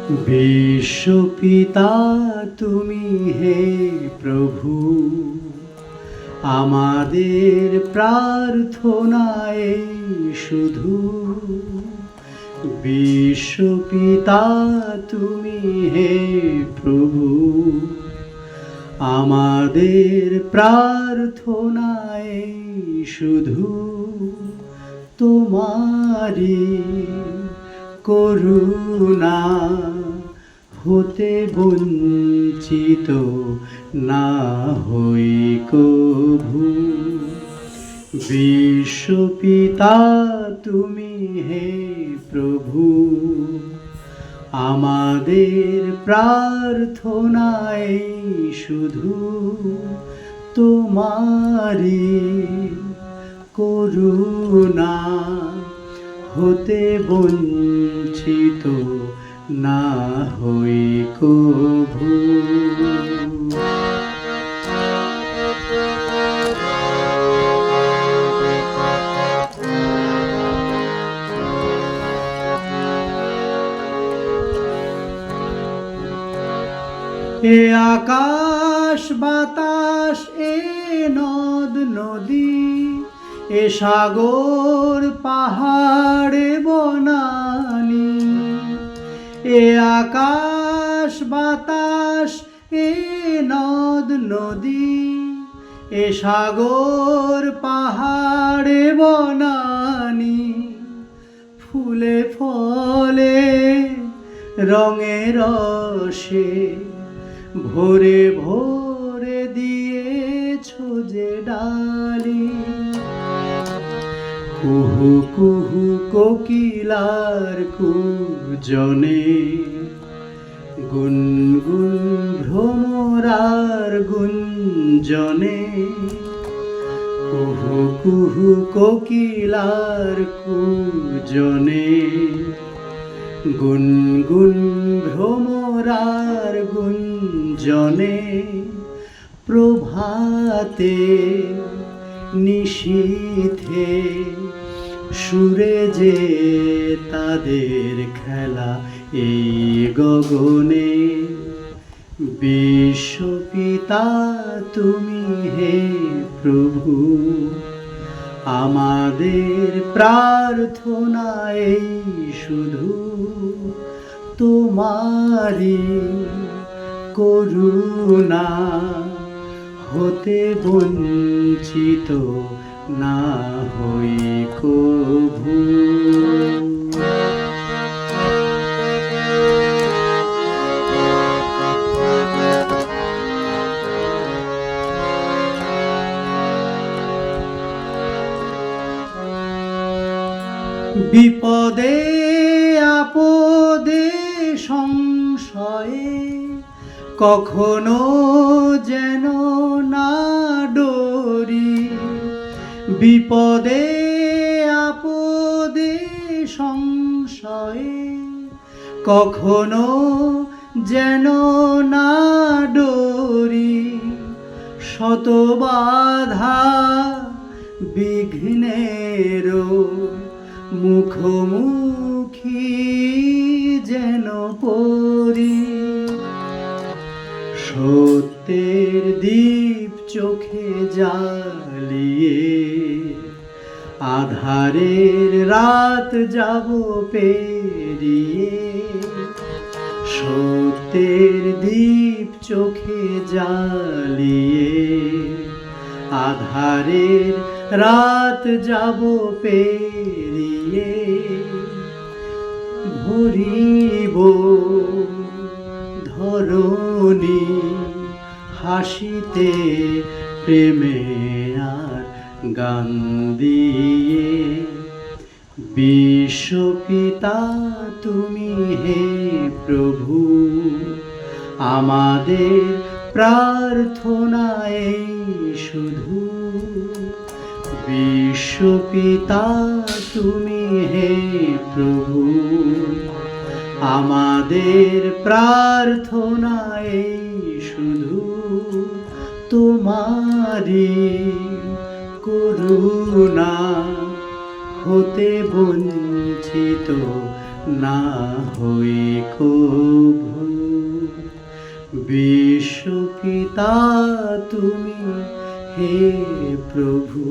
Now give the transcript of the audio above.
বিশ্বপিতা তুমি হে প্রভু, আমাদের প্রার্থনায় শুধু। বিশ্বপিতা তুমি হে প্রভু, আমাদের প্রার্থনায় শুধু তোমারি করুণা হতে বঞ্চিত না হই কভু। বিশ্বপিতা তুমি হে প্রভু, আমাদের প্রার্থনায় শুধু তোমারি করুণা হতে বঞ্চিত না হই কভু। এ আকাশ বাতাস, এ নদ নদী, এ সাগর পাহাড় বনানি। এ আকাশ বাতাস, এ নদ নদী, এ সাগর পাহাড় বনানি। ফুলে ফলে রঙে রসে ভরে ভরে দিয়েছো যে ডালি। কুহু কুহু কোকিলার কূজনে, গুনগুন ভ্রমরার গুঞ্জনে। কুহু কুহু কোকিলার কূজনে, গুনগুন ভ্রমরার গুঞ্জনে। প্রভাতে নিশীথে সুরে যে তাদের খেলা এই গগনে। বিশ্বপিতা তুমি হে প্রভু, আমাদের প্রার্থনায় শুধু তোমারি করুণা হতে বঞ্চিত না হই কভু। বিপদে আপদে সংশয়ে কখনো যেন না ডরি। বিপদে আপদে সংশয়ে কখনো যেন না ডরি। শত বাধা বিঘ্নেরও মুখোমুখি যেন পড়ি। সত্যের দীপ চোখে জ্বালিয়ে আধারের রাত যাব পেরিয়ে। সত্যের দীপ চোখে জ্বালিয়ে আধারের রাত যাব পেরিয়ে। ভরিব ধরণী হাসিতে প্রেমে আর গান দিয়ে। বিশ্বপিতা তুমি হে প্রভু, আমাদের প্রার্থনায় শুধু। বিশ্বপিতা তুমি হে প্রভু, আমাদের প্রার্থনায় শুধু তোমারি করুণা হতে বঞ্চিত না হই কো। বিশ্বপিতা তুমি হে প্রভু।